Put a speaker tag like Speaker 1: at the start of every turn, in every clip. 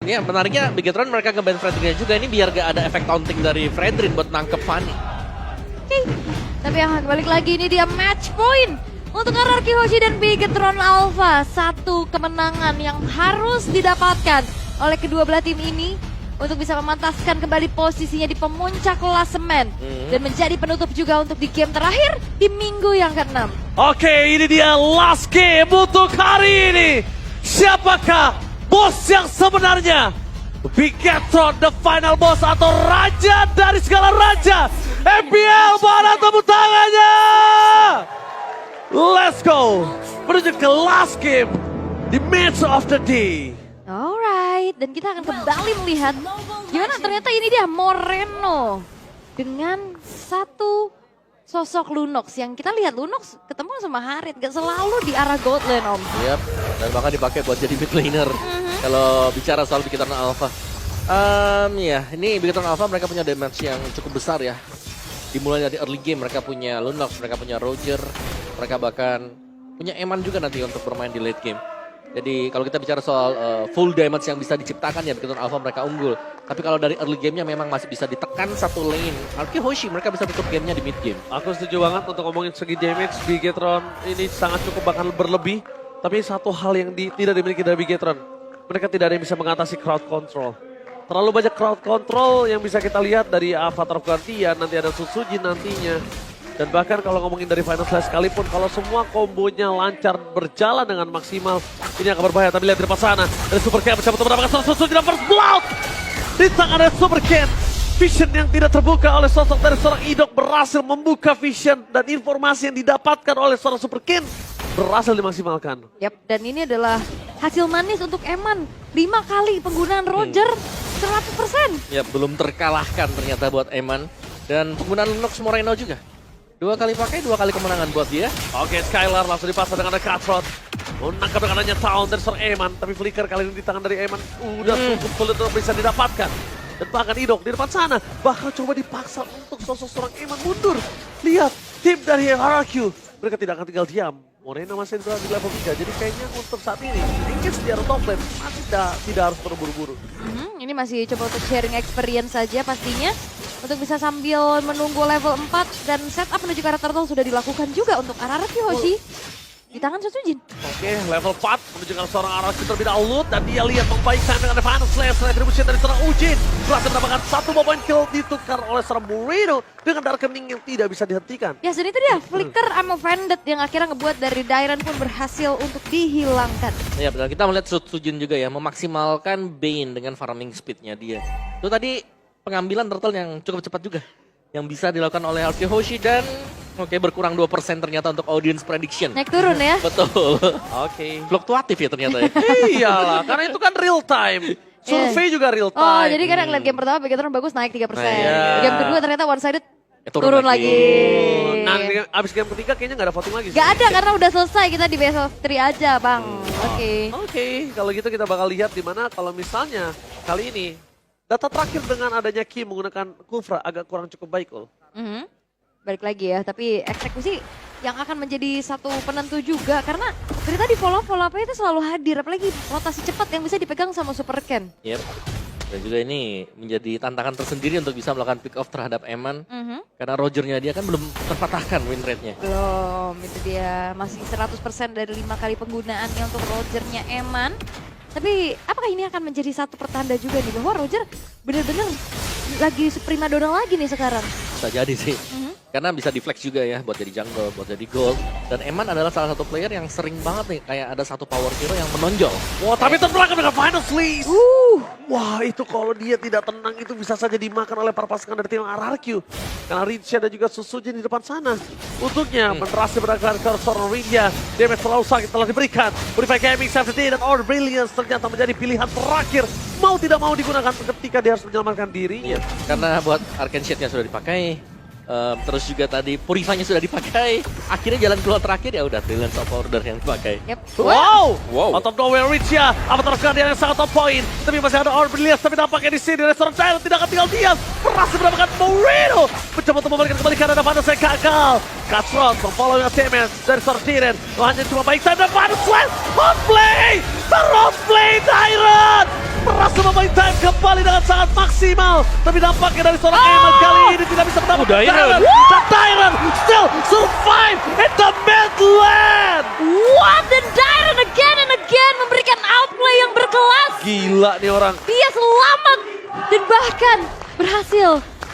Speaker 1: Ini menariknya Bigetron mereka nge-ban Fredrin juga ini biar gak ada efek taunting dari Fredrin buat nangkep Fanny.
Speaker 2: Oke. Tapi yang balik lagi ini dia match point untuk RRQ Hoshi dan Bigetron Alpha. Satu kemenangan yang harus didapatkan oleh kedua belah tim ini untuk bisa memantaskan kembali posisinya di pemuncak klasemen dan menjadi penutup juga untuk di game terakhir di minggu yang ke-6.
Speaker 3: Oke, ini dia last game untuk hari ini. Siapakah bos yang sebenarnya? Bigetron the final boss atau raja dari segala raja? MPL, mana tepuk tangannya? Let's go menuju ke last game di match of the day.
Speaker 2: Alright, dan kita akan kembali melihat gimana ternyata ini dia Moreno dengan satu sosok Lunox yang kita lihat Lunox ketemu sama Harit gak selalu di arah gold lane om.
Speaker 1: Yap, dan bahkan dipakai buat jadi mid laner. Kalau bicara soal Bigetron Alpha. Ya, ini Bigetron Alpha mereka punya damage yang cukup besar ya. Dimulai dari early game mereka punya Lunox, mereka punya Roger, mereka bahkan punya Eman juga nanti untuk bermain di late game. Jadi kalau kita bicara soal full damage yang bisa diciptakan ya Bigetron Alpha mereka unggul. Tapi kalau dari early gamenya memang masih bisa ditekan satu lane. RRQ Hoshi mereka bisa tutup gamenya di mid game.
Speaker 3: Aku setuju banget untuk ngomongin segi damage. Bigetron ini sangat cukup bahkan berlebih. Tapi satu hal yang tidak dimiliki dari Bigetron, mereka tidak ada yang bisa mengatasi crowd control. Terlalu banyak crowd control yang bisa kita lihat dari Avatar of Guardian, nanti ada Susuji nantinya. Dan bahkan kalau ngomongin dari Final Slash sekalipun, kalau semua kombonya lancar berjalan dengan maksimal, ini akan berbahaya. Tapi lihat di depan sana, ada Super Ken mencoba untuk mendapatkan Susuji dan First Blood. Di tangan ada Super Ken. Vision yang tidak terbuka oleh sosok dari seorang Idok berhasil membuka vision. Dan informasi yang didapatkan oleh seorang Super Ken berhasil dimaksimalkan.
Speaker 2: Yap, dan ini adalah hasil manis untuk Eman. 5 kali penggunaan Roger 100%.
Speaker 1: Ya, belum terkalahkan ternyata buat Eman. Dan penggunaan Lunox Moreno juga. 2 kali pakai, 2 kali kemenangan buat dia.
Speaker 3: Oke, Skylar langsung dipasang dengan ada Cutthroat. Menangkap dengan adanya Town dari seorang Eman. Tapi flicker kali ini di tangan dari Eman udah cukup sulit untuk bisa didapatkan. Dan bahkan Idok di depan sana bahkan coba dipaksa untuk sosok seorang Eman mundur. Lihat, tim dari RRQ. Mereka tidak akan tinggal diam. Moreno masih di level 3, jadi kayaknya untuk saat ini engage di arah top lane masih tidak harus terburu-buru.
Speaker 2: Ini masih coba untuk sharing experience saja pastinya. Untuk bisa sambil menunggu level 4 dan setup menuju ke arah turtle sudah dilakukan juga untuk RRQ Hoshi. Di tangan Sosujin.
Speaker 3: Oke, level 4 menuju ke seorang RRQ terlebih dahulu. Dan dia lihat membaikkan dengan Final Slash. Retribution dari seorang Ujin. Berhasil mendapatkan satu point kill ditukar oleh seorang Moreno. Dengan Dark Kening yang tidak bisa dihentikan.
Speaker 2: Ya, dan itu dia flicker sama Vanded yang akhirnya ngebuat dari Dairon pun berhasil untuk dihilangkan.
Speaker 1: Ya betul, kita melihat Sujin juga ya memaksimalkan Bane dengan farming speednya dia. Itu tadi pengambilan turtle yang cukup cepat juga. Yang bisa dilakukan oleh RRQ Hoshi dan berkurang 2% ternyata untuk audience prediction.
Speaker 2: Naik turun ya.
Speaker 1: Betul.
Speaker 3: Oke.
Speaker 1: Fluktuatif ya ternyata ya.
Speaker 3: Iyalah, karena itu kan real time. Survei juga real time.
Speaker 2: Oh, jadi kadang ngeliat game pertama Bigetron bagus naik 3%.
Speaker 1: iya.
Speaker 2: Game kedua ternyata one sided
Speaker 1: Turun
Speaker 2: turun lagi.
Speaker 3: Nah, abis game ketiga kayaknya nggak ada voting lagi.
Speaker 2: Gak ada karena udah selesai, kita di best of 3 aja bang. Oke.
Speaker 3: Oke, kalau gitu kita bakal lihat di mana kalau misalnya kali ini data terakhir dengan adanya Kim menggunakan Kufra agak kurang cukup baik loh.
Speaker 2: Balik lagi ya, tapi eksekusi yang akan menjadi satu penentu juga karena dari tadi follow up-nya itu selalu hadir, apalagi rotasi cepat yang bisa dipegang sama Super Ken.
Speaker 1: Yep. Dan juga ini menjadi tantangan tersendiri untuk bisa melakukan pick off terhadap Eman. Karena Rogernya dia kan belum terpatahkan win rate-nya.
Speaker 2: Belum, itu dia masih 100% dari 5 kali penggunaannya untuk Rogernya Eman. Tapi apakah ini akan menjadi satu pertanda juga nih bahwa Roger bener-bener lagi primadona lagi nih sekarang?
Speaker 1: Bisa jadi sih. Karena bisa di-flex juga ya buat jadi jungle, buat jadi gold. Dan Eman adalah salah satu player yang sering banget nih kayak ada satu power hero yang menonjol.
Speaker 3: Wah, tapi terbelakang dengan Final Slash. Wah, itu kalau dia tidak tenang itu bisa saja dimakan oleh para pasukan dari tim RRQ. Karena Rinsha dan juga Susujin di depan sana. Untuknya berhasil berdekatan ke seorang Rindia. Damage terlalu sakit telah diberikan. Purify Gaming, Safety dan Order Brilliance ternyata menjadi pilihan terakhir. Mau tidak mau digunakan ketika dia harus menyelamatkan dirinya.
Speaker 1: Karena buat Arcane Shade-nya sudah dipakai. Terus juga tadi Purify-nya sudah dipakai. Akhirnya jalan keluar terakhir ya udah Brilliance of Order yang dipakai.
Speaker 3: Wow!
Speaker 1: Wow.
Speaker 3: Out of nowhere reach ya. Avatar Guardian yang sangat top point. Tapi masih ada Orb Brilliance. Tapi nampaknya di sini Restoran Child tidak akan tinggal diam. Berhasil mendapatkan Moreno. Mencoba untuk membalikan kembali karena ada Vanessa yang gagal. Cutthroat memfollow yang damage dari Sortiren. Hanya cuma baik time dan Vanessa Hot play! Roleplay Tyrant berhasil memain time kembali dengan sangat maksimal. Tapi dampaknya dari seorang Eman kali ini tidak bisa mendapatkan Tyrant. Dan Tyrant still survive in the midland.
Speaker 2: What? Dan Dairon again and again memberikan outplay yang berkelas.
Speaker 3: Gila nih orang.
Speaker 2: Dia selamat dan bahkan berhasil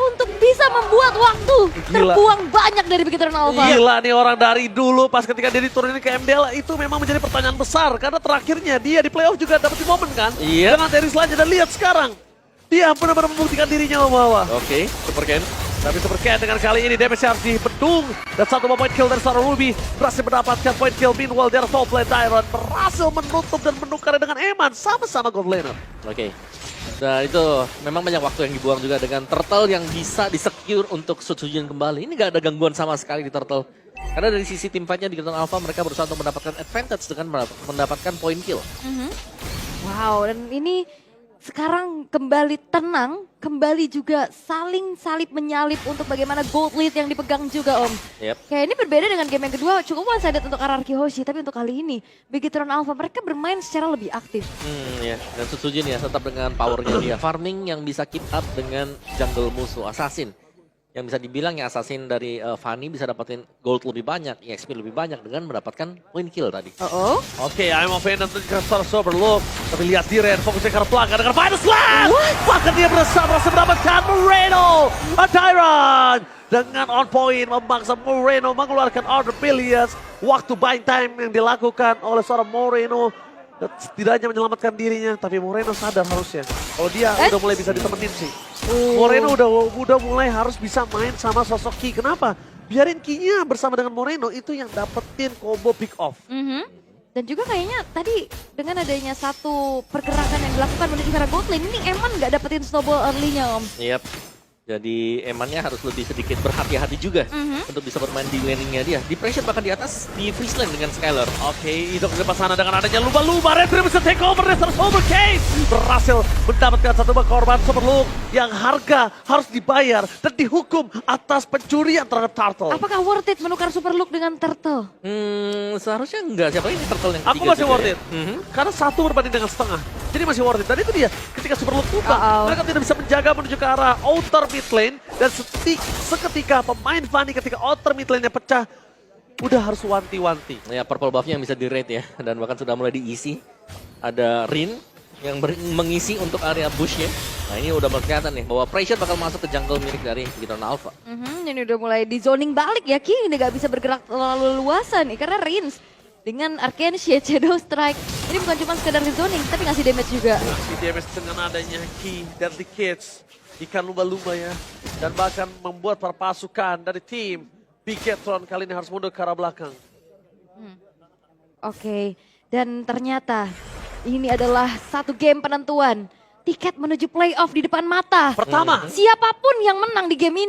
Speaker 2: untuk bisa membuat waktu
Speaker 3: Gila.
Speaker 2: terbuang banyak dari Bigetron Alpha.
Speaker 3: Gila nih orang dari dulu pas ketika dia diturunin ke MDL itu memang menjadi pertanyaan besar. Karena terakhirnya dia di playoff juga dapat momen kan.
Speaker 1: Iya.
Speaker 3: Dengan dari selanjutnya dan lihat sekarang. Dia benar-benar membuktikan dirinya bahwa.
Speaker 1: Oke, Super Ken.
Speaker 3: Tapi Super Ken dengan kali ini damage harus dibendung. Dan satu point kill dari seorang Ruby. Berhasil mendapatkan point kill. Meanwhile dari top lane Tyrant berhasil menutup dan menukarnya dengan Eman. Sama-sama gold laner.
Speaker 1: Oke. Nah itu memang banyak waktu yang dibuang juga dengan Turtle yang bisa di-secure untuk Sutsujin kembali. Ini gak ada gangguan sama sekali di Turtle. Karena dari sisi tim fight-nya di Bigetron Alpha mereka berusaha untuk mendapatkan advantage dengan mendapatkan point kill.
Speaker 2: Wow, dan ini sekarang kembali tenang, kembali juga saling salip menyalip untuk bagaimana gold lead yang dipegang juga Om.
Speaker 1: Yep.
Speaker 2: Kayak ini berbeda dengan game yang kedua, cukup one-sided untuk RRQ Hoshi, tapi untuk kali ini Bigetron Alpha mereka bermain secara lebih aktif.
Speaker 1: Ya. Dan Sutsujin ya tetap dengan powernya dia. Farming yang bisa keep up dengan jungle musuh, assassin. Yang bisa dibilang ya assassin dari Fanny bisa dapetin gold lebih banyak, EXP lebih banyak dengan mendapatkan point kill tadi.
Speaker 3: Oke, I'm of dan Star Overlook. Tapi lihat Diren fokusnya ke arah belakang dengan Final Slam. Bahkan dia berhasil mendapatkan Moreno. Tyrant dengan on point memaksa Moreno mengeluarkan Order Billions. Waktu buying time yang dilakukan oleh seorang Moreno. Tidak hanya menyelamatkan dirinya, tapi Moreno sadar harusnya. Kalau dia udah mulai bisa ditemenin sih. Moreno udah mulai harus bisa main sama sosok Ki. Kenapa? Biarin Ki-nya bersama dengan Moreno itu yang dapetin combo pick off.
Speaker 2: Dan juga kayaknya tadi dengan adanya satu pergerakan yang dilakukan menuju ke arah gold lane, ini Eman nggak dapetin snowball early-nya Om.
Speaker 1: Yep. Jadi Emannya harus lebih sedikit berhati-hati juga untuk bisa bermain di laning-nya dia. Di pressure bahkan di atas di freeze lane dengan Skylar.
Speaker 3: Oke, itu ke depan sana dengan adanya lumba-lumba. Red Dream bisa take over dari Overcase. Berhasil mendapatkan satu korban Superlook yang harga harus dibayar dan dihukum atas pencurian terhadap Turtle.
Speaker 2: Apakah worth it menukar Super Look dengan Turtle?
Speaker 1: Seharusnya enggak. Siapa ini Turtle yang
Speaker 3: Aku
Speaker 1: ketiga
Speaker 3: masih
Speaker 1: juga
Speaker 3: worth
Speaker 1: ya?
Speaker 3: it. Karena satu berbanding dengan setengah. Jadi masih worth it. Dan itu dia, ketika Superlook tumbang, mereka tidak bisa menjaga menuju ke arah outer mid lane. Dan seketika pemain Fanny ketika outer mid lane-nya pecah, udah harus wanti-wanti.
Speaker 1: Ya purple buff-nya yang bisa di-rate ya. Dan bahkan sudah mulai diisi. Ada Rin yang mengisi untuk area bush-nya. Nah ini udah mulai kelihatan nih bahwa pressure bakal masuk ke jungle milik dari Bigetron Alpha.
Speaker 2: Ini udah mulai di zoning balik ya Ki, ini gak bisa bergerak terlalu luasan nih karena Rins dengan Arcane Shade, Shadow Strike ini bukan cuma sekedar di zoning tapi ngasih damage juga.
Speaker 3: Ngasih damage dengan adanya Ki, Deadly Kids, ikan lumba-lumba ya. Dan bahkan membuat para pasukan dari tim Bigetron kali ini harus mundur ke arah belakang.
Speaker 2: Oke, dan ternyata ini adalah satu game penentuan. Tiket menuju playoff di depan mata.
Speaker 3: Pertama.
Speaker 2: Siapapun yang menang di game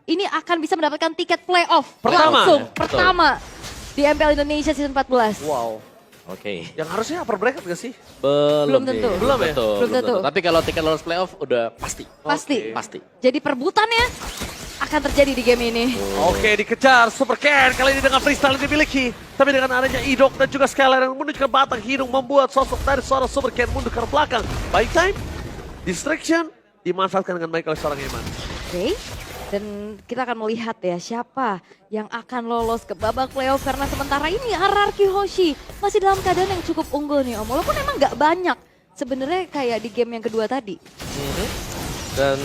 Speaker 2: ini akan bisa mendapatkan tiket playoff.
Speaker 3: Pertama.
Speaker 2: Langsung,
Speaker 1: Ya,
Speaker 2: pertama. Di MPL Indonesia Season 14.
Speaker 3: Wow.
Speaker 1: Oke.
Speaker 3: Yang harusnya upper bracket gak sih?
Speaker 2: Belum tentu.
Speaker 3: Belum ya?
Speaker 2: Belum tentu.
Speaker 1: Tapi kalau tiket lolos playoff udah pasti.
Speaker 2: Pasti.
Speaker 1: Pasti.
Speaker 2: Jadi perebutannya akan terjadi di game ini.
Speaker 3: Oke, dikejar Super Ken kali ini dengan freestyle yang dimiliki. Tapi dengan adanya Idok dan juga Skylar yang menunjukkan batang hidung membuat sosok dari seorang Super Ken mundur ke belakang. Baik time, distraction dimanfaatkan dengan baik oleh seorang Eman.
Speaker 2: Oke. Dan kita akan melihat ya siapa yang akan lolos ke babak playoff karena sementara ini RRQ Hoshi masih dalam keadaan yang cukup unggul nih Om. Walaupun emang nggak banyak sebenarnya kayak di game yang kedua tadi.
Speaker 1: Dan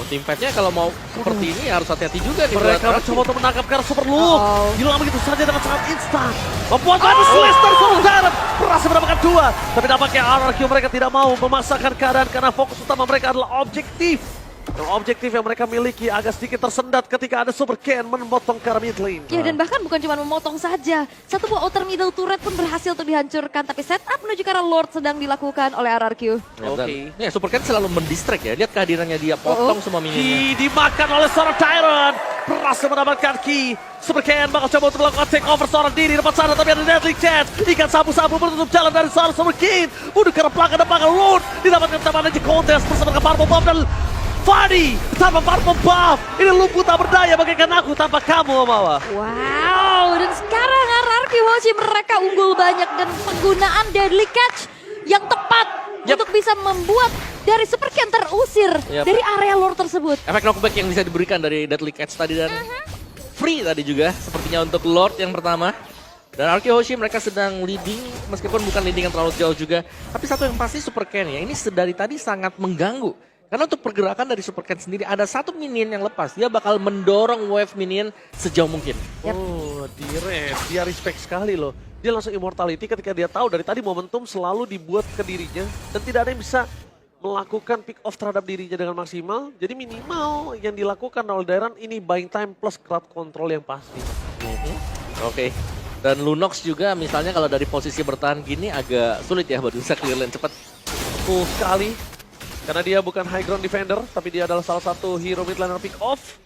Speaker 1: tim fight-nya kalau mau seperti ini harus hati-hati juga nih.
Speaker 3: Mereka
Speaker 1: buat
Speaker 3: mencoba untuk menangkap karena Super Look.
Speaker 2: Uh-oh.
Speaker 3: Hilang begitu saja dengan sangat instan. Membuat Madness Lester saudara berhasil mendapatkan 2. Tapi nampaknya RRQ mereka tidak mau memaksakan keadaan karena fokus utama mereka adalah objektif. Dan objektif yang mereka miliki agak sedikit tersendat ketika ada Super Ken memotong ke arah mid lane.
Speaker 2: Ya dan bahkan bukan cuma memotong saja. Satu buah outer middle turret pun berhasil untuk dihancurkan. Tapi setup menuju ke arah Lord sedang dilakukan oleh RRQ.
Speaker 3: Oke.
Speaker 1: Ya, Super Ken selalu mendistract ya. Lihat kehadirannya dia potong semua minionnya.
Speaker 3: Ki dimakan oleh seorang Tyrant. Berhasil mendapatkan Ki. Super Ken bakal coba untuk melakukan take over seorang diri depan sana. Tapi ada Deadly Chance. Ikan sabu-sabu menutup jalan dari seorang Super Ken. Udah ke arah belakang dan belakang Lord. Didapatkan tambahan aja kontes bersama dengan Purple Buff dan Fanny tanpa Purple Buff. Ini lumpuh tak berdaya bagaikan aku tanpa kamu, Amawa.
Speaker 2: Wow, dan sekarang RRQ Hoshi mereka unggul banyak dan penggunaan Deadly Catch yang tepat untuk bisa membuat dari Super Ken terusir dari area lore tersebut.
Speaker 1: Efek knockback yang bisa diberikan dari Deadly Catch tadi dan free tadi juga sepertinya untuk Lord yang pertama. Dan Arki Hoshi mereka sedang leading meskipun bukan leading yang terlalu jauh juga. Tapi satu yang pasti Super Ken ya ini dari tadi sangat mengganggu. Karena untuk pergerakan dari Super Ken sendiri ada satu minion yang lepas. Dia bakal mendorong wave minion sejauh mungkin.
Speaker 3: Oh, dia respect sekali loh. Dia langsung immortality ketika dia tahu dari tadi momentum selalu dibuat ke dirinya. Dan tidak ada yang bisa melakukan pick off terhadap dirinya dengan maksimal. Jadi minimal yang dilakukan oleh Dairon ini buying time plus crowd control yang pasti.
Speaker 1: Oke. Dan Lunox juga misalnya kalau dari posisi bertahan gini agak sulit ya buat bisa clear lane cepat.
Speaker 3: Betul sekali. Karena dia bukan high ground defender, tapi dia adalah salah satu hero mid laner pick off.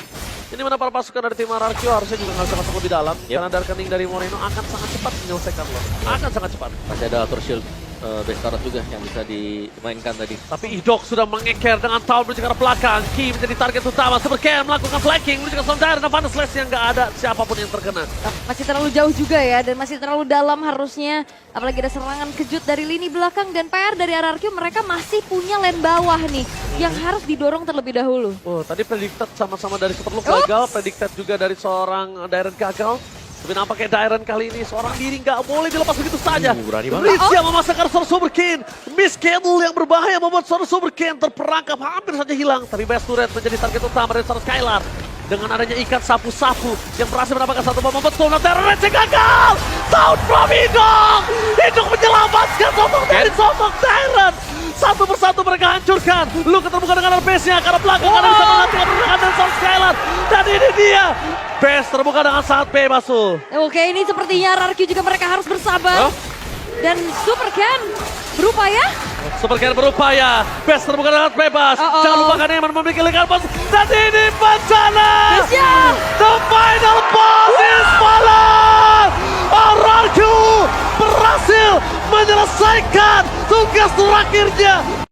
Speaker 3: Ini mana para pasukan dari tim Ararkyo harusnya juga nggak bisa masuk lebih dalam. Karena darkening dari Moreno akan sangat cepat menyelesaikan lo. Akan sangat cepat.
Speaker 1: Masih ada Outer Shield Bestarat juga yang bisa dimainkan tadi.
Speaker 3: Tapi Idok sudah mengeker dengan Town menuju ke arah belakang. Ki menjadi target utama. Super Ken melakukan flanking menuju ke Sondar. Dan Vanna Slash yang nggak ada siapapun yang terkena.
Speaker 2: Masih terlalu jauh juga ya dan masih terlalu dalam harusnya. Apalagi ada serangan kejut dari lini belakang dan PR dari RRQ mereka masih punya lane bawah nih. Yang harus didorong terlebih dahulu.
Speaker 3: Oh, tadi predicted sama-sama dari Superloop gagal. Predicted juga dari seorang Dairon gagal. Tapi nampaknya Dairon kali ini seorang diri nggak boleh dilepas begitu saja.
Speaker 1: Berani banget.
Speaker 3: Rizia memasakkan seorang Super King. Miss Cable yang berbahaya membuat seorang Super King terperangkap hampir saja hilang. Tapi Best Turret menjadi target utama dari seorang Skylar. Dengan adanya ikat sapu-sapu yang berhasil mendapatkan satu bomba betul. Nah Dairon Rage gagal. Sound from Idok. Idok menyelamatkan sosok dari sosok Dairon. Satu persatu mereka hancurkan. Lu keterbuka dengan RPS-nya. Karena belakang karena bisa menghentikan pergerakan dari seorang Skylar. Dan ini dia. Best terbuka dengan sangat bebas tuh.
Speaker 2: Oke, ini sepertinya RRQ juga mereka harus bersabar. Dan Super Ken berupaya.
Speaker 3: Super Ken berupaya. Best terbuka dengan bebas. Jangan lupakan Neymar memiliki lingkaran bos. Dan ini bencana. The final boss is fallen. RRQ berhasil menyelesaikan tugas terakhirnya.